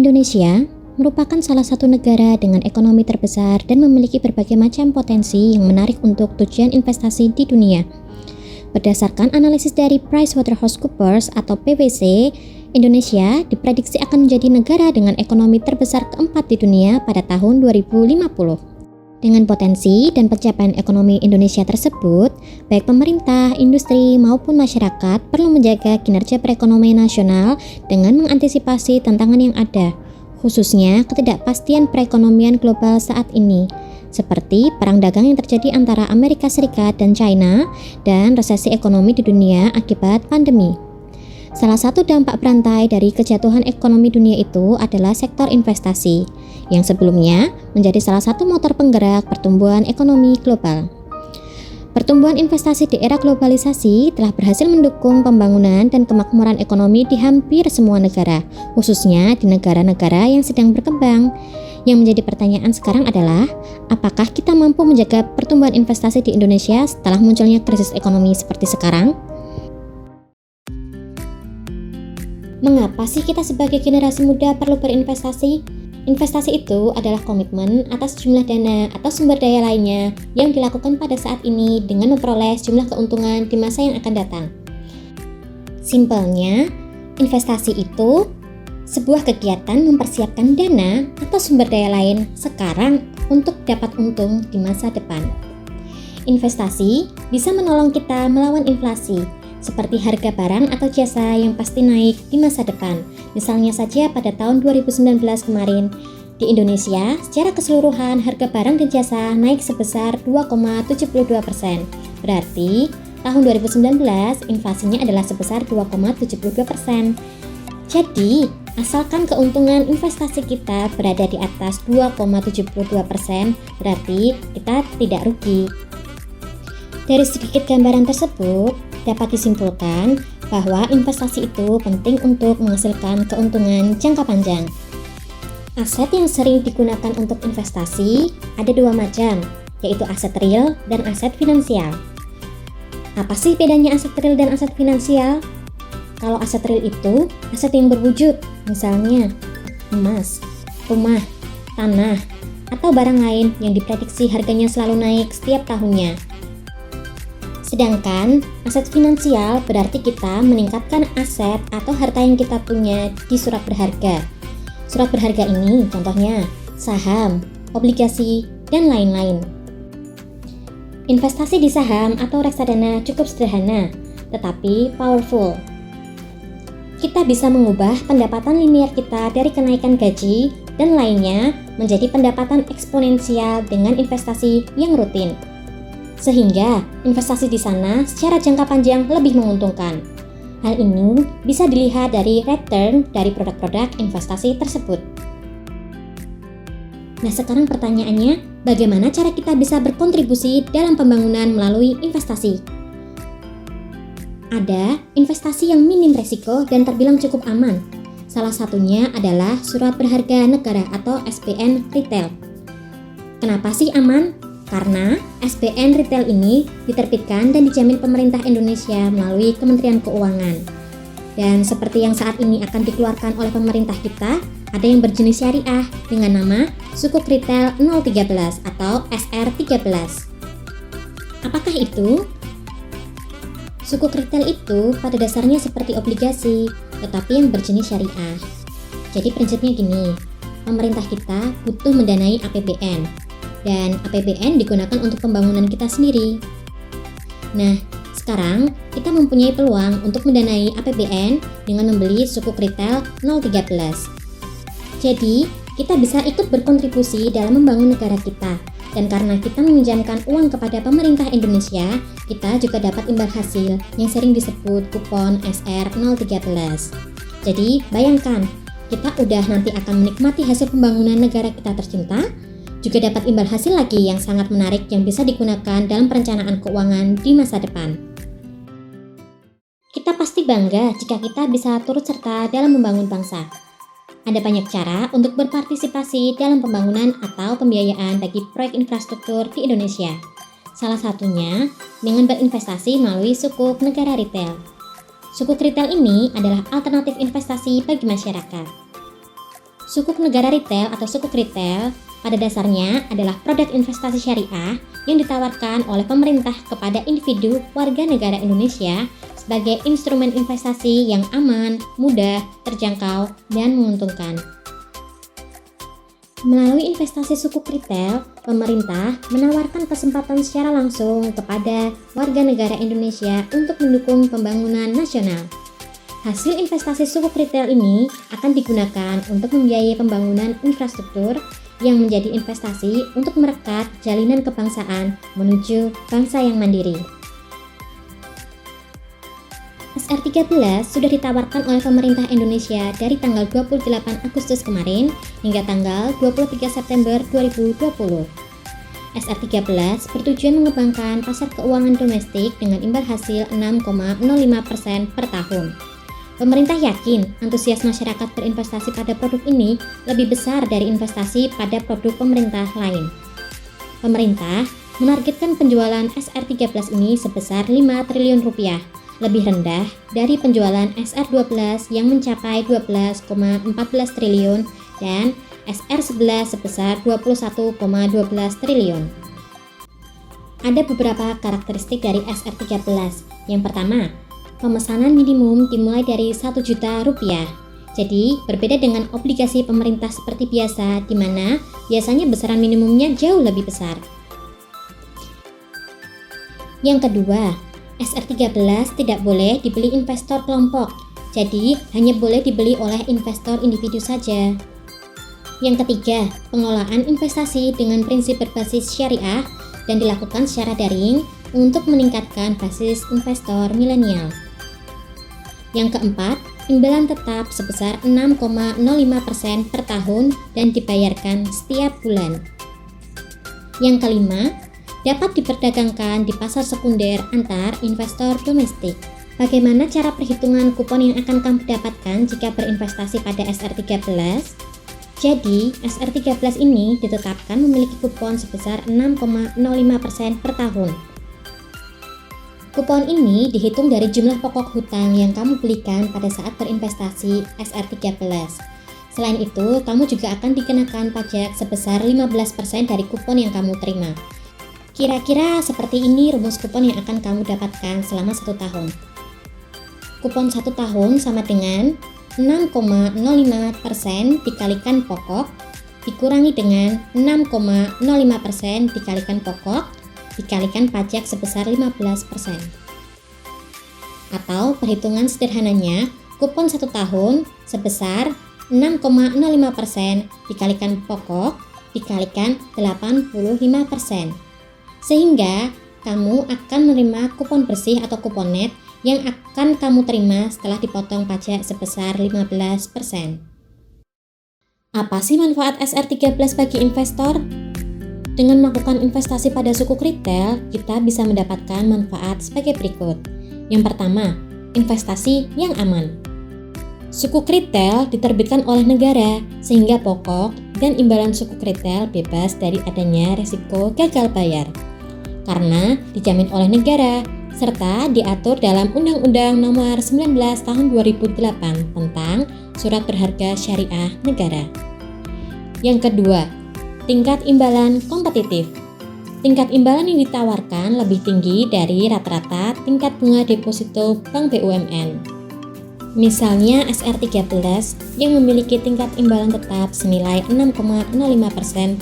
Indonesia merupakan salah satu negara dengan ekonomi terbesar dan memiliki berbagai macam potensi yang menarik untuk tujuan investasi di dunia. Berdasarkan analisis dari PricewaterhouseCoopers atau PwC, Indonesia diprediksi akan menjadi negara dengan ekonomi terbesar keempat di dunia pada tahun 2050. Dengan potensi dan pencapaian ekonomi Indonesia tersebut, baik pemerintah, industri, maupun masyarakat perlu menjaga kinerja perekonomian nasional dengan mengantisipasi tantangan yang ada, khususnya ketidakpastian perekonomian global saat ini, seperti perang dagang yang terjadi antara Amerika Serikat dan China, dan resesi ekonomi di dunia akibat pandemi. Salah satu dampak berantai dari kejatuhan ekonomi dunia itu adalah sektor investasi, yang sebelumnya menjadi salah satu motor penggerak pertumbuhan ekonomi global. Pertumbuhan investasi di era globalisasi telah berhasil mendukung pembangunan dan kemakmuran ekonomi di hampir semua negara, khususnya di negara-negara yang sedang berkembang. Yang menjadi pertanyaan sekarang adalah, apakah kita mampu menjaga pertumbuhan investasi di Indonesia setelah munculnya krisis ekonomi seperti sekarang? Mengapa sih kita sebagai generasi muda perlu berinvestasi? Investasi itu adalah komitmen atas jumlah dana atau sumber daya lainnya yang dilakukan pada saat ini dengan memperoleh jumlah keuntungan di masa yang akan datang. Simpelnya, investasi itu sebuah kegiatan mempersiapkan dana atau sumber daya lain sekarang untuk dapat untung di masa depan. Investasi bisa menolong kita melawan inflasi, seperti harga barang atau jasa yang pasti naik di masa depan. Misalnya saja pada tahun 2019 kemarin, di Indonesia secara keseluruhan harga barang dan jasa naik sebesar 2,72%. Berarti tahun 2019 inflasinya adalah sebesar 2,72%. Jadi, asalkan keuntungan investasi kita berada di atas 2,72%, berarti kita tidak rugi. Dari sedikit gambaran tersebut, dapat disimpulkan bahwa investasi itu penting untuk menghasilkan keuntungan jangka panjang. Aset yang sering digunakan untuk investasi ada dua macam, yaitu aset real dan aset finansial. Apa sih bedanya aset real dan aset finansial? Kalau aset real itu aset yang berwujud, misalnya emas, rumah, tanah, atau barang lain yang diprediksi harganya selalu naik setiap tahunnya. Sedangkan aset finansial berarti kita meningkatkan aset atau harta yang kita punya di surat berharga. Surat berharga ini contohnya saham, obligasi, dan lain-lain. Investasi di saham atau reksadana cukup sederhana, tetapi powerful. Kita bisa mengubah pendapatan linear kita dari kenaikan gaji dan lainnya menjadi pendapatan eksponensial dengan investasi yang rutin. Sehingga investasi di sana secara jangka panjang lebih menguntungkan. Hal ini bisa dilihat dari return dari produk-produk investasi tersebut. Nah, sekarang pertanyaannya, bagaimana cara kita bisa berkontribusi dalam pembangunan melalui investasi? Ada investasi yang minim resiko dan terbilang cukup aman. Salah satunya adalah surat berharga negara atau SBN retail. Kenapa sih aman? Karena SBN retail ini diterbitkan dan dijamin pemerintah Indonesia melalui Kementerian Keuangan. Dan seperti yang saat ini akan dikeluarkan oleh pemerintah kita, ada yang berjenis syariah dengan nama Sukuk Retail 013 atau SR13. Apakah itu? Sukuk retail itu pada dasarnya seperti obligasi, tetapi yang berjenis syariah. Jadi prinsipnya gini, pemerintah kita butuh mendanai APBN. Dan APBN digunakan untuk pembangunan kita sendiri. Nah, sekarang kita mempunyai peluang untuk mendanai APBN dengan membeli sukuk retail 013. Jadi, kita bisa ikut berkontribusi dalam membangun negara kita. Dan karena kita meminjamkan uang kepada pemerintah Indonesia, kita juga dapat imbal hasil yang sering disebut kupon SR013. Jadi, bayangkan, kita udah nanti akan menikmati hasil pembangunan negara kita tercinta, juga dapat imbal hasil lagi yang sangat menarik yang bisa digunakan dalam perencanaan keuangan di masa depan. Kita pasti bangga jika kita bisa turut serta dalam membangun bangsa. Ada banyak cara untuk berpartisipasi dalam pembangunan atau pembiayaan bagi proyek infrastruktur di Indonesia. Salah satunya dengan berinvestasi melalui sukuk negara retail. Sukuk retail ini adalah alternatif investasi bagi masyarakat. Sukuk negara retail atau sukuk retail pada dasarnya adalah produk investasi syariah yang ditawarkan oleh pemerintah kepada individu warga negara Indonesia sebagai instrumen investasi yang aman, mudah, terjangkau, dan menguntungkan. Melalui investasi sukuk retail, pemerintah menawarkan kesempatan secara langsung kepada warga negara Indonesia untuk mendukung pembangunan nasional. Hasil investasi sukuk retail ini akan digunakan untuk membiayai pembangunan infrastruktur yang menjadi investasi untuk merekat jalinan kebangsaan menuju bangsa yang mandiri. SR13 sudah ditawarkan oleh pemerintah Indonesia dari tanggal 28 Agustus kemarin hingga tanggal 23 September 2020. SR13 bertujuan mengembangkan pasar keuangan domestik dengan imbal hasil 6,05% per tahun. Pemerintah yakin antusias masyarakat berinvestasi pada produk ini lebih besar dari investasi pada produk pemerintah lain. Pemerintah menargetkan penjualan SR13 ini sebesar 5 triliun rupiah, lebih rendah dari penjualan SR12 yang mencapai 12,14 triliun dan SR11 sebesar 21,12 triliun. Ada beberapa karakteristik dari SR13. Yang pertama, pemesanan minimum dimulai dari 1 juta rupiah. Jadi, berbeda dengan obligasi pemerintah seperti biasa, di mana biasanya besaran minimumnya jauh lebih besar. Yang kedua, SR13 tidak boleh dibeli investor kelompok, jadi hanya boleh dibeli oleh investor individu saja. Yang ketiga, pengelolaan investasi dengan prinsip berbasis syariah dan dilakukan secara daring untuk meningkatkan basis investor milenial. Yang keempat, imbalan tetap sebesar 6,05% per tahun dan dibayarkan setiap bulan. Yang kelima, dapat diperdagangkan di pasar sekunder antar investor domestik. Bagaimana cara perhitungan kupon yang akan kamu dapatkan jika berinvestasi pada SR13? Jadi, SR13 ini ditetapkan memiliki kupon sebesar 6,05% per tahun. Kupon ini dihitung dari jumlah pokok hutang yang kamu belikan pada saat berinvestasi SR13. Selain itu, kamu juga akan dikenakan pajak sebesar 15% dari kupon yang kamu terima. Kira-kira seperti ini rumus kupon yang akan kamu dapatkan selama 1 tahun. Kupon 1 tahun sama dengan 6,05% dikalikan pokok, dikurangi dengan 6,05% dikalikan pokok, dikalikan pajak sebesar 15%. Atau perhitungan sederhananya, kupon 1 tahun sebesar 6,05% dikalikan pokok dikalikan 85%. Sehingga kamu akan menerima kupon bersih atau kupon net yang akan kamu terima setelah dipotong pajak sebesar 15%. Apa sih manfaat SR13 bagi investor? Dengan melakukan investasi pada sukuk retail, kita bisa mendapatkan manfaat sebagai berikut. Yang pertama, investasi yang aman. Sukuk retail diterbitkan oleh negara, sehingga pokok dan imbalan sukuk retail bebas dari adanya risiko gagal bayar. Karena dijamin oleh negara, serta diatur dalam Undang-Undang Nomor 19 Tahun 2008 tentang Surat Berharga Syariah Negara. Yang kedua, tingkat imbalan kompetitif. Tingkat imbalan yang ditawarkan lebih tinggi dari rata-rata tingkat bunga deposito Bank BUMN. Misalnya SR13 yang memiliki tingkat imbalan tetap senilai 6,05%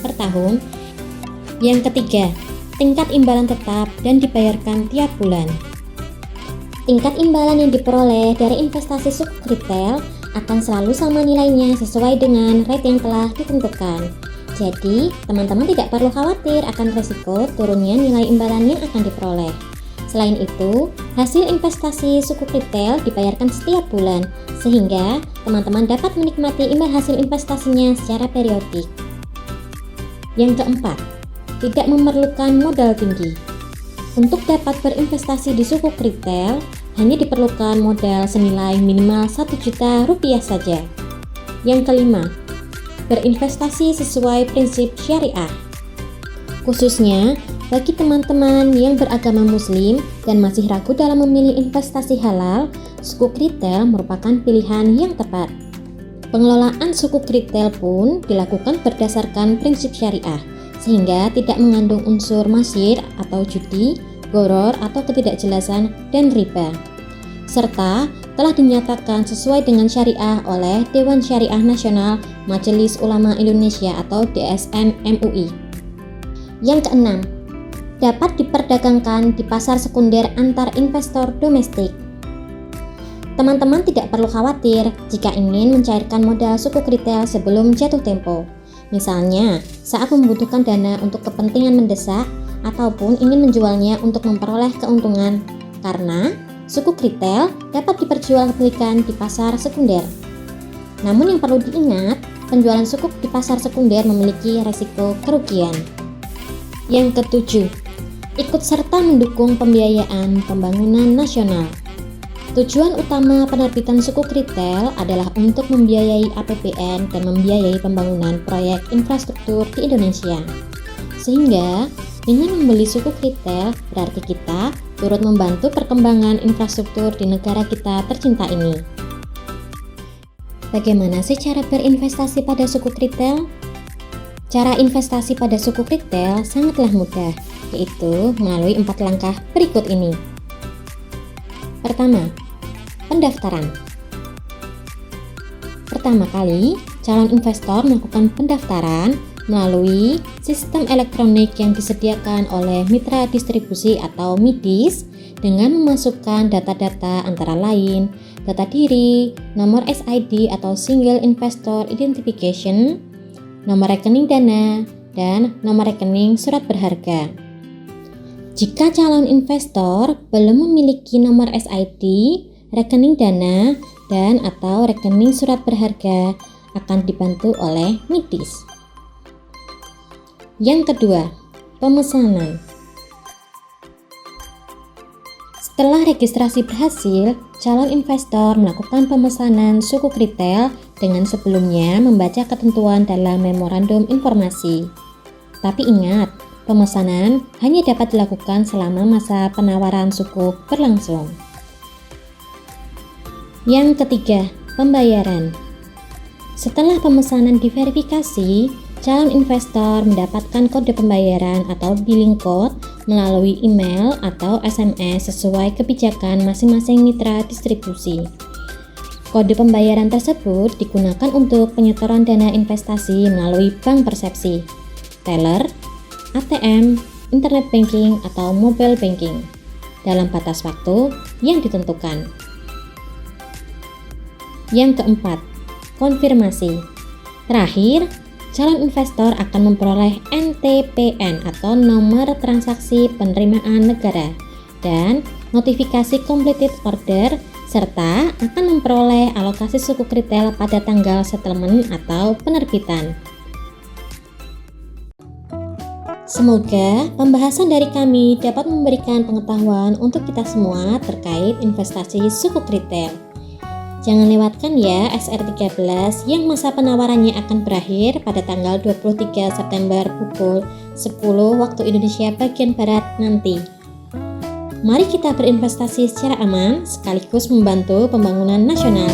per tahun. Yang ketiga, tingkat imbalan tetap dan dibayarkan tiap bulan. Tingkat imbalan yang diperoleh dari investasi sukuk retail akan selalu sama nilainya sesuai dengan rate yang telah ditentukan. Jadi, teman-teman tidak perlu khawatir akan resiko turunnya nilai imbalan yang akan diperoleh. Selain itu, hasil investasi sukuk retail dibayarkan setiap bulan, sehingga teman-teman dapat menikmati imbal hasil investasinya secara periodik. Yang keempat, tidak memerlukan modal tinggi. Untuk dapat berinvestasi di sukuk retail, hanya diperlukan modal senilai minimal 1 juta rupiah saja. Yang kelima, berinvestasi sesuai prinsip syariah. Khususnya bagi teman-teman yang beragama muslim dan masih ragu dalam memilih investasi halal, sukuk retail merupakan pilihan yang tepat. Pengelolaan sukuk retail pun dilakukan berdasarkan prinsip syariah, sehingga tidak mengandung unsur masyir atau judi, gharar atau ketidakjelasan, dan riba. Serta telah dinyatakan sesuai dengan syariah oleh Dewan Syariah Nasional Majelis Ulama Indonesia atau DSN MUI. Yang keenam, dapat diperdagangkan di pasar sekunder antar investor domestik. Teman-teman tidak perlu khawatir jika ingin mencairkan modal sukuk retail sebelum jatuh tempo. Misalnya, saat membutuhkan dana untuk kepentingan mendesak ataupun ingin menjualnya untuk memperoleh keuntungan, karena sukuk retail dapat diperjualbelikan di pasar sekunder. Namun yang perlu diingat, penjualan sukuk di pasar sekunder memiliki resiko kerugian. Yang ketujuh, ikut serta mendukung pembiayaan pembangunan nasional. Tujuan utama penerbitan sukuk retail adalah untuk membiayai APBN dan membiayai pembangunan proyek infrastruktur di Indonesia. Sehingga, dengan membeli sukuk retail, berarti kita turut membantu perkembangan infrastruktur di negara kita tercinta ini. Bagaimana sih cara berinvestasi pada sukuk retail? Cara investasi pada sukuk retail sangatlah mudah, yaitu melalui 4 langkah berikut ini. Pertama, pendaftaran. Pertama kali, calon investor melakukan pendaftaran melalui sistem elektronik yang disediakan oleh mitra distribusi atau MIDIS dengan memasukkan data-data antara lain data diri, nomor SID atau Single Investor Identification, nomor rekening dana, dan nomor rekening surat berharga. Jika calon investor belum memiliki nomor SID, rekening dana, dan atau rekening surat berharga akan dibantu oleh MIDIS. Yang kedua, pemesanan. Setelah registrasi berhasil, calon investor melakukan pemesanan sukuk retail dengan sebelumnya membaca ketentuan dalam memorandum informasi. Tapi ingat, pemesanan hanya dapat dilakukan selama masa penawaran sukuk berlangsung. Yang ketiga, pembayaran. Setelah pemesanan diverifikasi, calon investor mendapatkan kode pembayaran atau billing code melalui email atau SMS sesuai kebijakan masing-masing mitra distribusi. Kode pembayaran tersebut digunakan untuk penyetoran dana investasi melalui bank persepsi, teller, ATM, internet banking, atau mobile banking dalam batas waktu yang ditentukan. Yang keempat, konfirmasi. Terakhir, calon investor akan memperoleh NTPN atau nomor transaksi penerimaan negara dan notifikasi completed order serta akan memperoleh alokasi sukuk retail pada tanggal settlement atau penerbitan. Semoga pembahasan dari kami dapat memberikan pengetahuan untuk kita semua terkait investasi sukuk retail. Jangan lewatkan ya SR13 yang masa penawarannya akan berakhir pada tanggal 23 September pukul 10 waktu Indonesia bagian Barat nanti. Mari kita berinvestasi secara aman sekaligus membantu pembangunan nasional.